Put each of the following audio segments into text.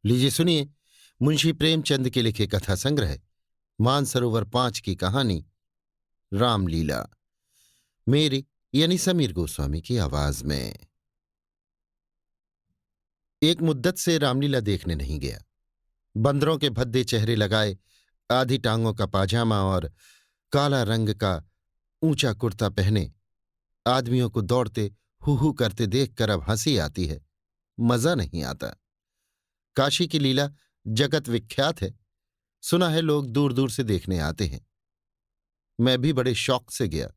लीजिए सुनिए मुंशी प्रेमचंद के लिखे कथा संग्रह मानसरोवर 5 की कहानी रामलीला। मेरी यानी समीर गोस्वामी की आवाज में। एक मुद्दत से रामलीला देखने नहीं गया। बंदरों के भद्दे चेहरे लगाए, आधी टांगों का पाजामा और काला रंग का ऊंचा कुर्ता पहने आदमियों को दौड़ते हु करते देखकर अब हंसी आती है, मजा नहीं आता। काशी की लीला जगत विख्यात है, सुना है लोग दूर दूर से देखने आते हैं। मैं भी बड़े शौक से गया,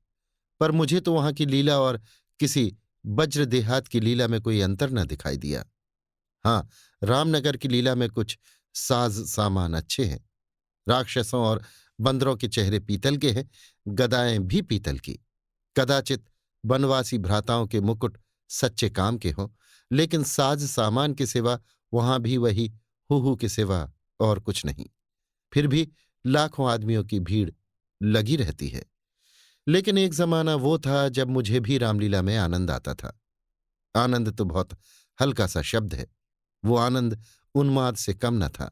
पर मुझे तो वहां की लीला और किसी वज्र देहात की लीला में कोई अंतर न दिखाई दिया। हाँ, रामनगर की लीला में कुछ साज सामान अच्छे हैं। राक्षसों और बंदरों के चेहरे पीतल के हैं, गदाएं भी पीतल की। कदाचित बनवासी भ्राताओं के मुकुट सच्चे काम के हों, लेकिन साज सामान के सिवा वहां भी वही हु के सिवा और कुछ नहीं। फिर भी लाखों आदमियों की भीड़ लगी रहती है। लेकिन एक जमाना वो था जब मुझे भी रामलीला में आनंद आता था। आनंद तो बहुत हल्का सा शब्द है, वो आनंद उन्माद से कम न था।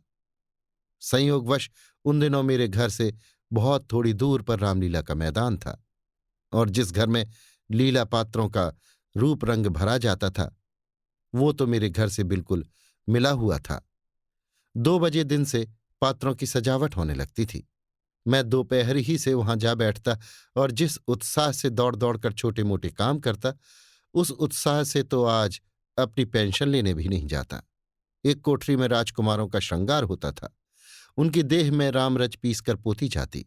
संयोगवश उन दिनों मेरे घर से बहुत थोड़ी दूर पर रामलीला का मैदान था, और जिस घर में लीला पात्रों का रूप रंग भरा जाता था वो तो मेरे घर से बिल्कुल मिला हुआ था। 2 बजे दिन से पात्रों की सजावट होने लगती थी। मैं दोपहर ही से वहां जा बैठता और जिस उत्साह से दौड़ दौड़ कर छोटे मोटे काम करता, उस उत्साह से तो आज अपनी पेंशन लेने भी नहीं जाता। एक कोठरी में राजकुमारों का श्रृंगार होता था। उनकी देह में रामरच पीसकर पोती जाती,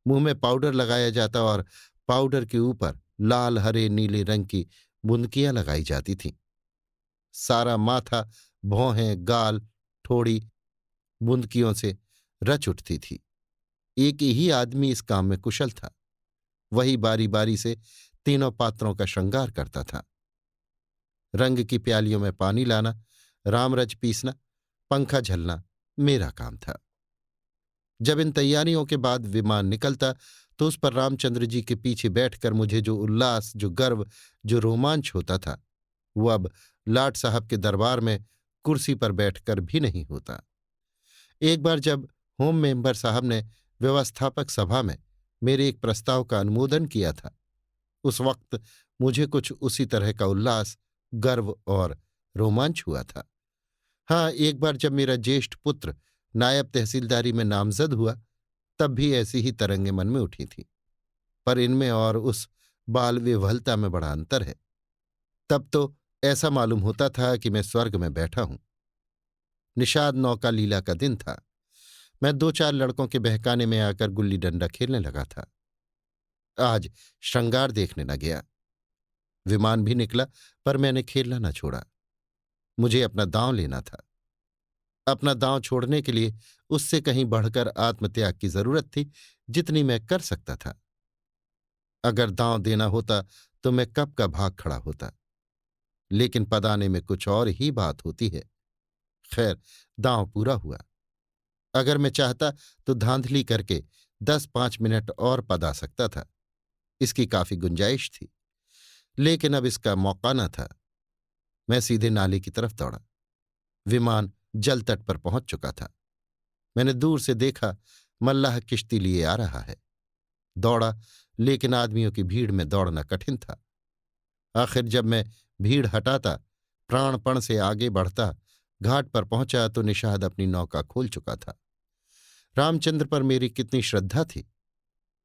मुंह में पाउडर लगाया जाता और पाउडर के ऊपर लाल हरे नीले रंग की बुंदकियां लगाई जाती थीं। सारा माथा, भौहें, गाल, ठोड़ी बुंदकियों से रच उठती थी। एक ही आदमी इस काम में कुशल था। वही बारी बारी से तीनों पात्रों का श्रृंगार करता था। रंग की प्यालियों में पानी लाना, रामरच पीसना, पंखा झलना मेरा काम था। जब इन तैयारियों के बाद विमान निकलता तो उस पर रामचंद्र जी के पीछे बैठकर मुझे जो उल्लास, जो गर्व, जो रोमांच होता था, वो अब लाट साहब के दरबार में कुर्सी पर बैठकर भी नहीं होता। एक बार जब होम मेंबर साहब ने व्यवस्थापक सभा में मेरे एक प्रस्ताव का अनुमोदन किया था, उस वक्त मुझे कुछ उसी तरह का उल्लास, गर्व और रोमांच हुआ था। हाँ, एक बार जब मेरा ज्येष्ठ पुत्र नायब तहसीलदारी में नामजद हुआ, तब भी ऐसी ही तरंगें मन में उठी थी। पर इनमें और उस बाल विह्वलता में बड़ा अंतर है। तब तो ऐसा मालूम होता था कि मैं स्वर्ग में बैठा हूं। निषाद नौका लीला का दिन था। मैं 2-4 लड़कों के बहकाने में आकर गुल्ली डंडा खेलने लगा था। आज श्रृंगार देखने न गया। विमान भी निकला, पर मैंने खेलना न छोड़ा। मुझे अपना दांव लेना था। अपना दांव छोड़ने के लिए उससे कहीं बढ़कर आत्मत्याग की जरूरत थी, जितनी मैं कर सकता था। अगर दांव देना होता तो मैं कब का भाग खड़ा होता, लेकिन पदाने में कुछ और ही बात होती है। खैर, दांव पूरा हुआ। अगर मैं चाहता तो धांधली करके 10-5 मिनट और पदा सकता था, इसकी काफी गुंजाइश थी। लेकिन अब इसका मौका न था। मैं सीधे नाले की तरफ दौड़ा। विमान जल तट पर पहुंच चुका था। मैंने दूर से देखा, मल्लाह किश्ती लिए आ रहा है। दौड़ा, लेकिन आदमियों की भीड़ में दौड़ना कठिन था। आखिर जब मैं भीड़ हटाता, प्राणपण से आगे बढ़ता, घाट पर पहुंचा तो निषाद अपनी नौका खोल चुका था। रामचंद्र पर मेरी कितनी श्रद्धा थी।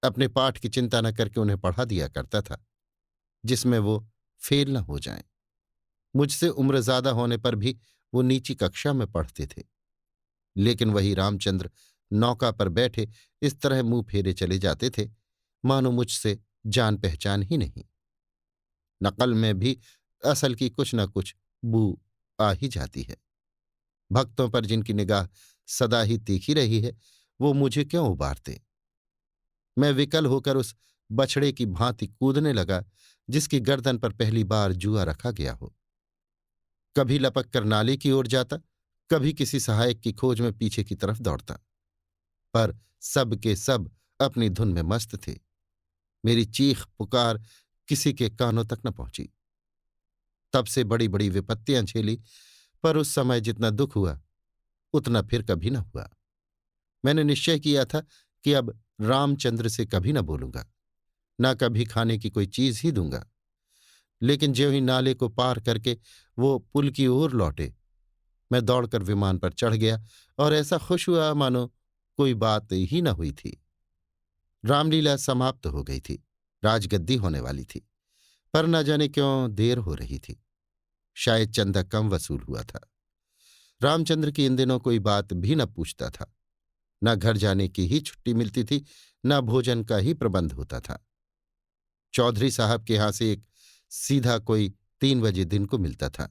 अपने पाठ की चिंता न करके उन्हें पढ़ा दिया करता था, जिसमें वो फेल न हो जाएं। मुझसे उम्र ज्यादा होने पर भी वो नीची कक्षा में पढ़ते थे। लेकिन वही रामचंद्र नौका पर बैठे इस तरह मुंह फेरे चले जाते थे, मानो मुझसे जान पहचान ही नहीं। नकल में भी असल की कुछ न कुछ बू आ ही जाती है। भक्तों पर जिनकी निगाह सदा ही तीखी रही है, वो मुझे क्यों उबारते। मैं विकल होकर उस बछड़े की भांति कूदने लगा जिसकी गर्दन पर पहली बार जुआ रखा गया हो। कभी लपक कर नाले की ओर जाता, कभी किसी सहायक की खोज में पीछे की तरफ दौड़ता, पर सब के सब अपनी धुन में मस्त थे। मेरी चीख पुकार किसी के कानों तक न पहुंची। तब से बड़ी बड़ी विपत्तियां झेली, पर उस समय जितना दुख हुआ उतना फिर कभी न हुआ। मैंने निश्चय किया था कि अब रामचंद्र से कभी न बोलूंगा, न कभी खाने की कोई चीज ही दूंगा। लेकिन ज्यों ही नाले को पार करके वो पुल की ओर लौटे, मैं दौड़कर विमान पर चढ़ गया और ऐसा खुश हुआ मानो कोई बात ही न हुई थी। रामलीला समाप्त हो गई थी, राजगद्दी होने वाली थी, पर न जाने क्यों देर हो रही थी। शायद चंदा कम वसूल हुआ था। रामचंद्र की इन दिनों कोई बात भी न पूछता था। न घर जाने की ही छुट्टी मिलती थी, न भोजन का ही प्रबंध होता था। चौधरी साहब के यहां से एक सीधा कोई 3 बजे दिन को मिलता था।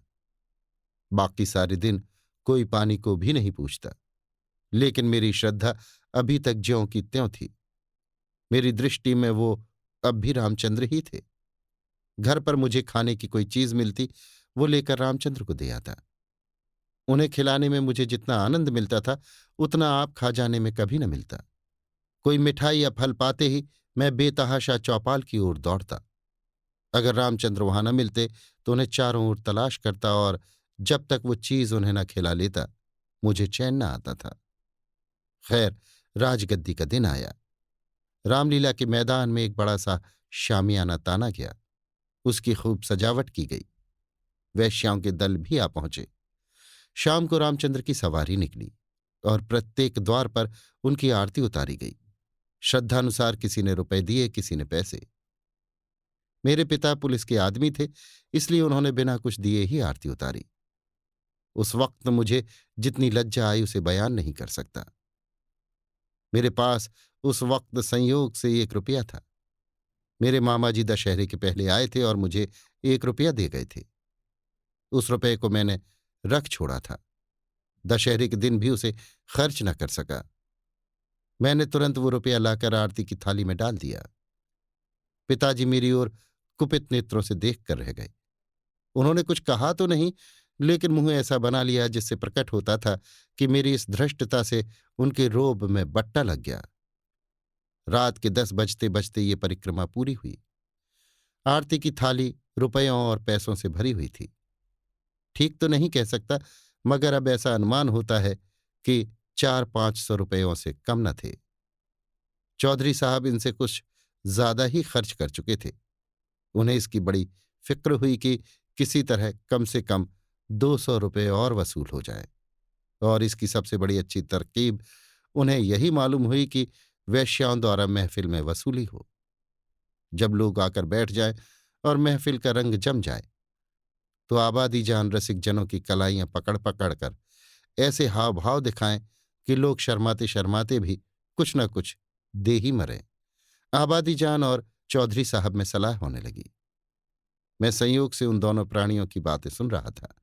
बाकी सारे दिन कोई पानी को भी नहीं पूछता। लेकिन मेरी श्रद्धा अभी तक ज्यों की त्यों थी। मेरी दृष्टि में वो अब भी रामचंद्र ही थे। घर पर मुझे खाने की कोई चीज मिलती, वो लेकर रामचंद्र को दे आता। उन्हें खिलाने में मुझे जितना आनंद मिलता था, उतना आप खा जाने में कभी न मिलता। कोई मिठाई या फल पाते ही मैं बेतहाशा चौपाल की ओर दौड़ता। अगर रामचंद्र वहां न मिलते तो उन्हें चारों ओर तलाश करता, और जब तक वो चीज उन्हें न खिला लेता मुझे चैन न आता था। खैर, राजगद्दी का दिन आया। रामलीला के मैदान में एक बड़ा सा शामियाना ताना गया। उसकी खूब सजावट की गई। वैश्याओं के दल भी आ पहुंचे। शाम को रामचंद्र की सवारी निकली और प्रत्येक द्वार पर उनकी आरती उतारी गई। श्रद्धानुसार किसी ने रुपए दिए, किसी ने पैसे। मेरे पिता पुलिस के आदमी थे, इसलिए उन्होंने बिना कुछ दिए ही आरती उतारी। उस वक्त मुझे जितनी लज्जा आई उसे बयान नहीं कर सकता। मेरे पास उस वक्त संयोग से 1 रुपया था। मेरे मामा जी दशहरे के पहले आए थे और मुझे 1 रुपया दे गए थे। उस रुपये को मैंने रख छोड़ा था। दशहरे के दिन भी उसे खर्च न कर सका। मैंने तुरंत वो रुपया लाकर आरती की थाली में डाल दिया। पिताजी मेरी ओर कुपित नेत्रों से देख कर रह गए। उन्होंने कुछ कहा तो नहीं, लेकिन मुंह ऐसा बना लिया जिससे प्रकट होता था कि मेरी इस धृष्टता से उनके रोब में बट्टा लग गया। रात के 10 बजते बजते ये परिक्रमा पूरी हुई। आरती की थाली रुपयों और पैसों से भरी हुई थी। ठीक तो नहीं कह सकता, मगर अब ऐसा अनुमान होता है कि 400-500 रुपयों से कम न थे। चौधरी साहब इनसे कुछ ज्यादा ही खर्च कर चुके थे। उन्हें इसकी बड़ी फिक्र हुई कि किसी तरह कम से कम 200 रुपये और वसूल हो जाए, और इसकी सबसे बड़ी अच्छी तरकीब उन्हें यही मालूम हुई कि वैश्याओं द्वारा महफिल में वसूली हो। जब लोग आकर बैठ जाएं और महफिल का रंग जम जाए, तो आबादी जान रसिक जनों की कलाइयां पकड़ पकड़ कर ऐसे हाव भाव दिखाएं कि लोग शर्माते शर्माते भी कुछ न कुछ दे ही मरें। आबादी जान और चौधरी साहब में सलाह होने लगी। मैं संयोग से उन दोनों प्राणियों की बातें सुन रहा था।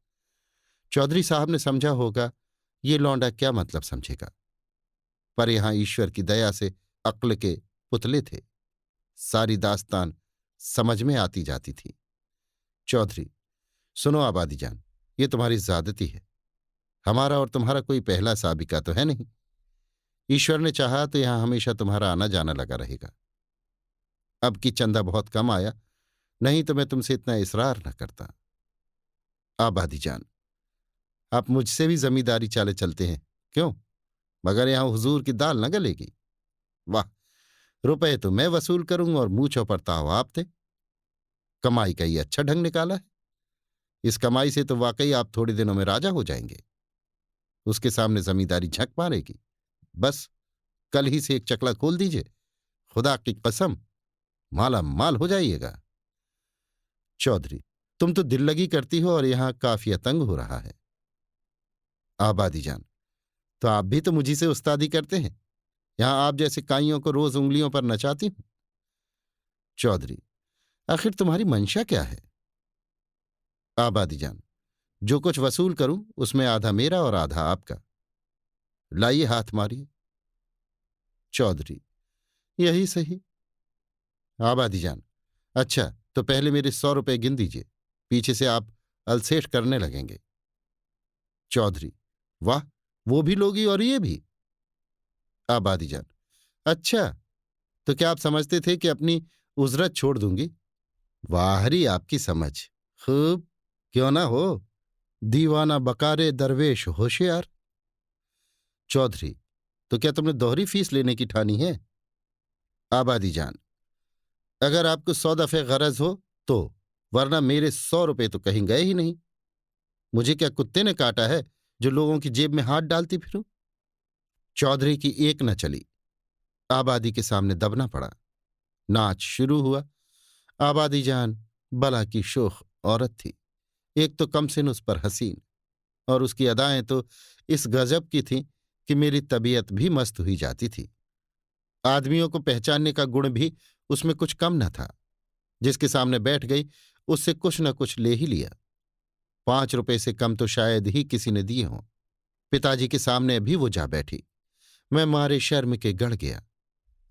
चौधरी साहब ने समझा होगा ये लौंडा क्या मतलब समझेगा, पर यहां ईश्वर की दया से अक्ल के पुतले थे। सारी दास्तान समझ में आती जाती थी। चौधरी, सुनो आबादी जान, ये तुम्हारी ज्यादती है। हमारा और तुम्हारा कोई पहला साबिका तो है नहीं। ईश्वर ने चाहा तो यहां हमेशा तुम्हारा आना जाना लगा रहेगा। अब की चंदा बहुत कम आया, नहीं तो मैं तुमसे इतना इसरार न करता। आबादी जान, आप मुझसे भी जमींदारी चाले चलते हैं क्यों? मगर यहां हुजूर की दाल न गलेगी। वाह, रुपए तो मैं वसूल करूंगा और मुंह चौपड़ता हो आप थे। कमाई का ये अच्छा ढंग निकाला है। इस कमाई से तो वाकई आप थोड़े दिनों में राजा हो जाएंगे। उसके सामने जमींदारी झक मारेगी। बस कल ही से एक चकला खोल दीजिए, खुदा की कसम माला माल हो जाइएगा। चौधरी, तुम तो दिल लगी करती हो और यहां काफिया तंग हो रहा है। आबादी जान, तो आप भी तो मुझी से उस्तादी करते हैं। यहां आप जैसे काइयों को रोज उंगलियों पर नचाती हूं। चौधरी, आखिर तुम्हारी मंशा क्या है? आबादी जान, जो कुछ वसूल करूं उसमें आधा मेरा और आधा आपका। लाइए हाथ मारिए। चौधरी, यही सही। आबादी जान, अच्छा तो पहले मेरे 100 रुपये गिन दीजिए, पीछे से आप अलसेठ करने लगेंगे। चौधरी, वाह, वो भी लोगी और ये भी? आबादी जान, अच्छा तो क्या आप समझते थे कि अपनी उजरत छोड़ दूंगी? वाहरी आपकी समझ। खूब, क्यों ना हो। दीवाना बकारे दरवेश होशियार। चौधरी, तो क्या तुमने दोहरी फीस लेने की ठानी है? आबादी जान, अगर आपको 100 दफे गरज हो तो, वरना मेरे 100 रुपये तो कहीं गए ही नहीं। मुझे क्या कुत्ते ने काटा है जो लोगों की जेब में हाथ डालती फिरूं? चौधरी की एक न चली। आबादी के सामने दबना पड़ा। नाच शुरू हुआ। आबादी जान बला की शोख औरत थी। एक तो कमसिन उस पर हसीन, और उसकी अदाएं तो इस गजब की थीं कि मेरी तबीयत भी मस्त हुई जाती थी। आदमियों को पहचानने का गुण भी उसमें कुछ कम न था। जिसके सामने बैठ गई उससे कुछ न कुछ ले ही लिया। 5 रुपए से कम तो शायद ही किसी ने दिए हों। पिताजी के सामने भी वो जा बैठी। मैं मारे शर्म के गड़ गया।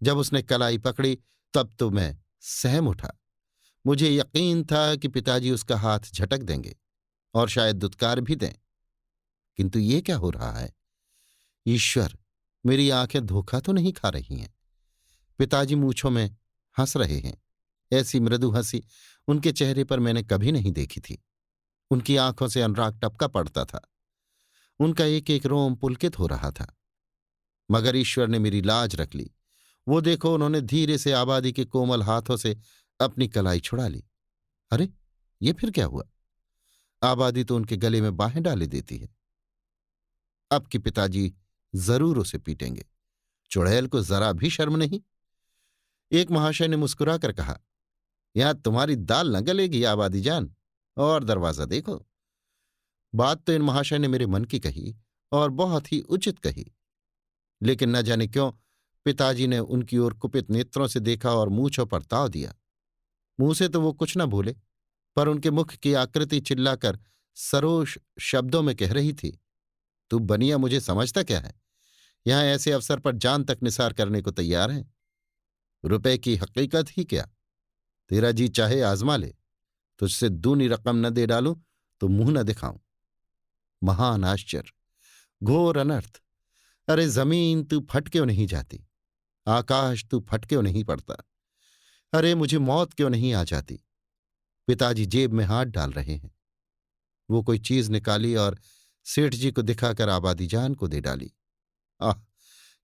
जब उसने कलाई पकड़ी तब तो मैं सहम उठा। मुझे यकीन था कि पिताजी उसका हाथ झटक देंगे और शायद दुत्कार भी दें। किंतु ये क्या हो रहा है? ईश्वर, मेरी आंखें धोखा तो नहीं खा रही हैं? पिताजी मूंछों में हंस रहे हैं। ऐसी मृदु हंसी उनके चेहरे पर मैंने कभी नहीं देखी थी। उनकी आंखों से अनुराग टपका पड़ता था। उनका एक एक रोम पुलकित हो रहा था। मगर ईश्वर ने मेरी लाज रख ली। वो देखो, उन्होंने धीरे से आबादी के कोमल हाथों से अपनी कलाई छुड़ा ली। अरे, ये फिर क्या हुआ? आबादी तो उनके गले में बाहें डाले देती है। अब कि पिताजी जरूर उसे पीटेंगे। चुड़ैल को जरा भी शर्म नहीं। एक महाशय ने मुस्कुराकर कहा, यहां तुम्हारी दाल न गलेगी आबादी जान, और दरवाजा देखो। बात तो इन महाशय ने मेरे मन की कही, और बहुत ही उचित कही। लेकिन न जाने क्यों पिताजी ने उनकी ओर कुपित नेत्रों से देखा और मूंछों पर ताव दिया। मुंह से तो वो कुछ न बोले, पर उनके मुख की आकृति चिल्लाकर सरोष शब्दों में कह रही थी, तू बनिया मुझे समझता क्या है? यहां ऐसे अवसर पर जान तक निसार करने को तैयार है। रुपए की हकीकत ही क्या? तेरा जी चाहे आजमा ले। तुझसे दूनी रकम न दे डालूं तो मुंह न दिखाऊं। महान आश्चर्य, घोर अनर्थ। अरे जमीन तू फट क्यों नहीं जाती? आकाश तू फट क्यों नहीं पड़ता? अरे मुझे मौत क्यों नहीं आ जाती? पिताजी जेब में हाथ डाल रहे हैं। वो कोई चीज निकाली और सेठ जी को दिखाकर आबादी जान को दे डाली। आह,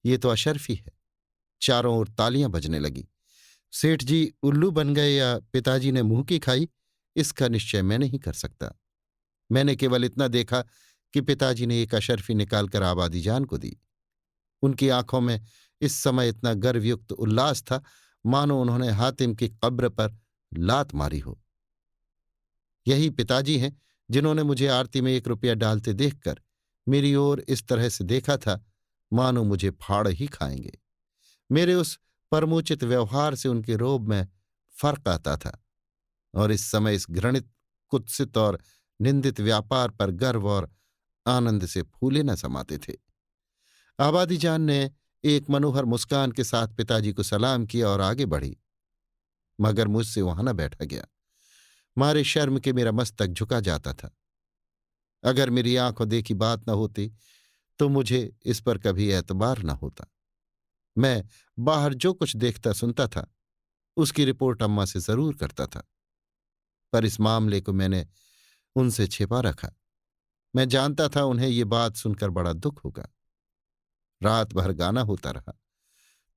ये तो अशर्फी है। चारों ओर तालियां बजने लगी। सेठ जी उल्लू बन गए या पिताजी ने मुंह की खाई, इसका निश्चय मैं नहीं कर सकता। मैंने केवल इतना देखा कि पिताजी ने एक अशर्फी निकालकर आबादी जान को दी। उनकी आंखों में इस समय इतना गर्वयुक्त उल्लास था, मानो उन्होंने हातिम की कब्र पर लात मारी हो। यही पिताजी हैं जिन्होंने मुझे आरती में 1 रुपया डालते देखकर मेरी ओर इस तरह से देखा था, मानो मुझे फाड़ ही खाएंगे। मेरे उस परमोचित व्यवहार से उनके रोब में फर्क आता था, और इस समय इस घृणित, कुत्सित और निंदित व्यापार पर गर्व और आनंद से फूले न समाते थे। आबादी जान ने एक मनोहर मुस्कान के साथ पिताजी को सलाम किया और आगे बढ़ी, मगर मुझसे वहां न बैठा गया। मारे शर्म के मेरा मस्तक झुका जाता था। अगर मेरी आंखों देखी बात न होती तो मुझे इस पर कभी एतबार न होता। मैं बाहर जो कुछ देखता सुनता था उसकी रिपोर्ट अम्मा से जरूर करता था, पर इस मामले को मैंने उनसे छिपा रखा। मैं जानता था उन्हें ये बात सुनकर बड़ा दुख होगा। रात भर गाना होता रहा।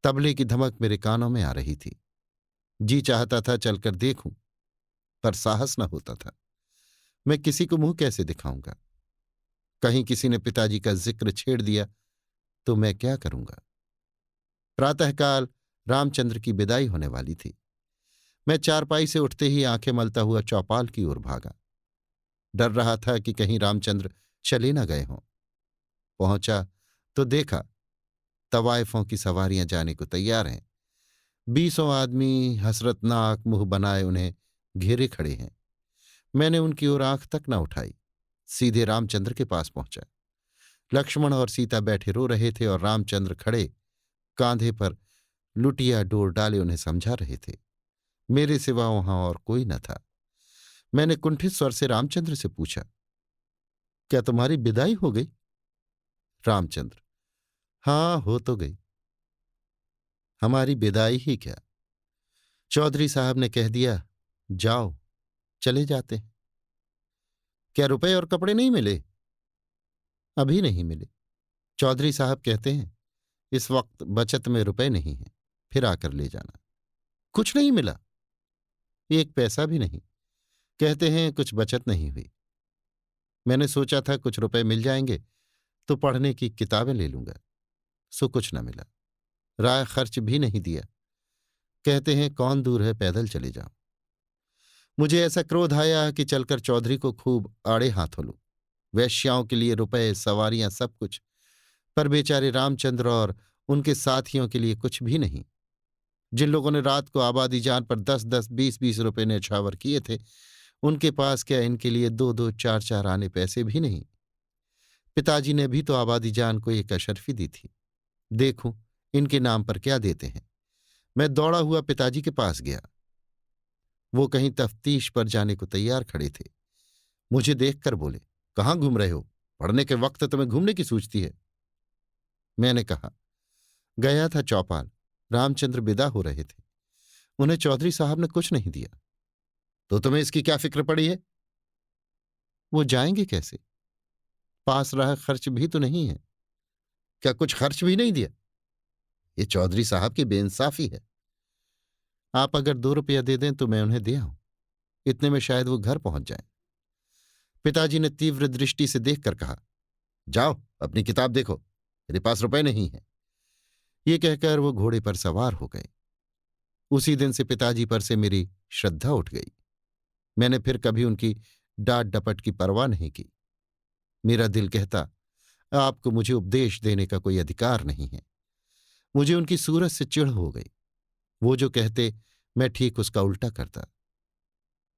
तबले की धमक मेरे कानों में आ रही थी। जी चाहता था चलकर देखूं, पर साहस न होता था। मैं किसी को मुंह कैसे दिखाऊंगा? कहीं किसी ने पिताजी का जिक्र छेड़ दिया तो मैं क्या करूंगा? प्रातःकाल रामचंद्र की विदाई होने वाली थी। मैं चारपाई से उठते ही आंखें मलता हुआ चौपाल की ओर भागा। डर रहा था कि कहीं रामचंद्र चले न गए हों। पहुंचा तो देखा तवायफों की सवारियां जाने को तैयार हैं। 20 आदमी हसरतनाक मुंह बनाए उन्हें घेरे खड़े हैं। मैंने उनकी ओर आंख तक न उठाई, सीधे रामचंद्र के पास पहुंचा। लक्ष्मण और सीता बैठे रो रहे थे और रामचंद्र खड़े कांधे पर लुटिया डोर डाले उन्हें समझा रहे थे। मेरे सिवा वहां और कोई न था। मैंने कुंठित स्वर से रामचंद्र से पूछा, क्या तुम्हारी विदाई हो गई? रामचंद्र, हाँ, हो तो गई। हमारी विदाई ही क्या, चौधरी साहब ने कह दिया, जाओ, चले जाते हैं। क्या रुपए और कपड़े नहीं मिले? अभी नहीं मिले। चौधरी साहब कहते हैं इस वक्त बचत में रुपए नहीं हैं, फिर आकर ले जाना। कुछ नहीं मिला? एक पैसा भी नहीं। कहते हैं कुछ बचत नहीं हुई। मैंने सोचा था कुछ रुपए मिल जाएंगे तो पढ़ने की किताबें ले लूंगा, सो कुछ न मिला। राय खर्च भी नहीं दिया। कहते हैं कौन दूर है, पैदल चले जाओ। मुझे ऐसा क्रोध आया कि चलकर चौधरी को खूब आड़े हाथों लूं। वेश्याओं के लिए रुपए, सवारियां, सब कुछ, पर बेचारे रामचंद्र और उनके साथियों के लिए कुछ भी नहीं। जिन लोगों ने रात को आबादी जान पर 10-10, 20-20 रुपए न्यौछावर किए थे, उनके पास क्या इनके लिए 2-2, 4-4 आने पैसे भी नहीं। पिताजी ने भी तो आबादी जान को एक अशर्फी दी थी। देखूं इनके नाम पर क्या देते हैं। मैं दौड़ा हुआ पिताजी के पास गया। वो कहीं तफ्तीश पर जाने को तैयार खड़े थे। मुझे देखकर बोले, कहाँ घूम रहे हो? पढ़ने के वक्त तुम्हें घूमने की सूझती है। मैंने कहा, गया था चौपाल, रामचंद्र विदा हो रहे थे, उन्हें चौधरी साहब ने कुछ नहीं दिया। तो तुम्हें इसकी क्या फिक्र पड़ी है? वो जाएंगे कैसे? पास रहा खर्च भी तो नहीं है। क्या कुछ खर्च भी नहीं दिया? ये चौधरी साहब की बेइंसाफी है। आप अगर 2 रुपया दे दें तो मैं उन्हें दे आऊं, इतने में शायद वो घर पहुंच जाए। पिताजी ने तीव्र दृष्टि से देखकर कहा, जाओ अपनी किताब देखो, मेरे पास रुपए नहीं है। ये कहकर वो घोड़े पर सवार हो गए। उसी दिन से पिताजी पर से मेरी श्रद्धा उठ गई। मैंने फिर कभी उनकी डांट डपट की परवाह नहीं की। मेरा दिल कहता, आपको मुझे उपदेश देने का कोई अधिकार नहीं है। मुझे उनकी सूरत से चिढ़ हो गई। वो जो कहते मैं ठीक उसका उल्टा करता।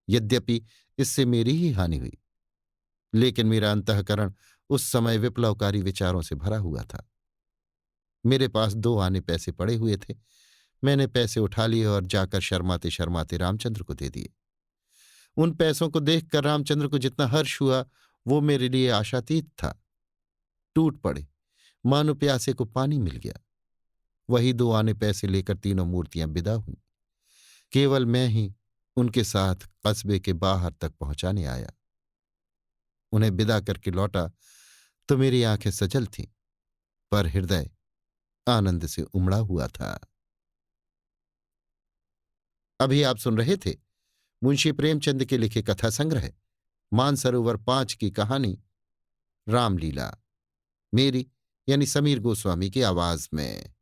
यद्यपि इससे मेरी ही हानि हुई, लेकिन मेरा अंतःकरण उस समय विप्लवकारी विचारों से भरा हुआ था। मेरे पास 2 आने पैसे पड़े हुए थे। मैंने पैसे उठा लिए और जाकर शर्माते शर्माते रामचंद्र को दे दिए। उन पैसों को देखकर रामचंद्र को जितना हर्ष हुआ, वो मेरे लिए आशातीत था। टूट पड़े, मानो प्यासे को पानी मिल गया। वही 2 आने पैसे लेकर तीनों मूर्तियां विदा हुईं। केवल मैं ही उनके साथ कस्बे के बाहर तक पहुंचाने आया। उन्हें विदा करके लौटा तो मेरी आंखें सजल थीं, पर हृदय आनंद से उमड़ा हुआ था। अभी आप सुन रहे थे मुंशी प्रेमचंद के लिखे कथा संग्रह मानसरोवर 5 की कहानी रामलीला, मेरी यानी समीर गोस्वामी की आवाज में।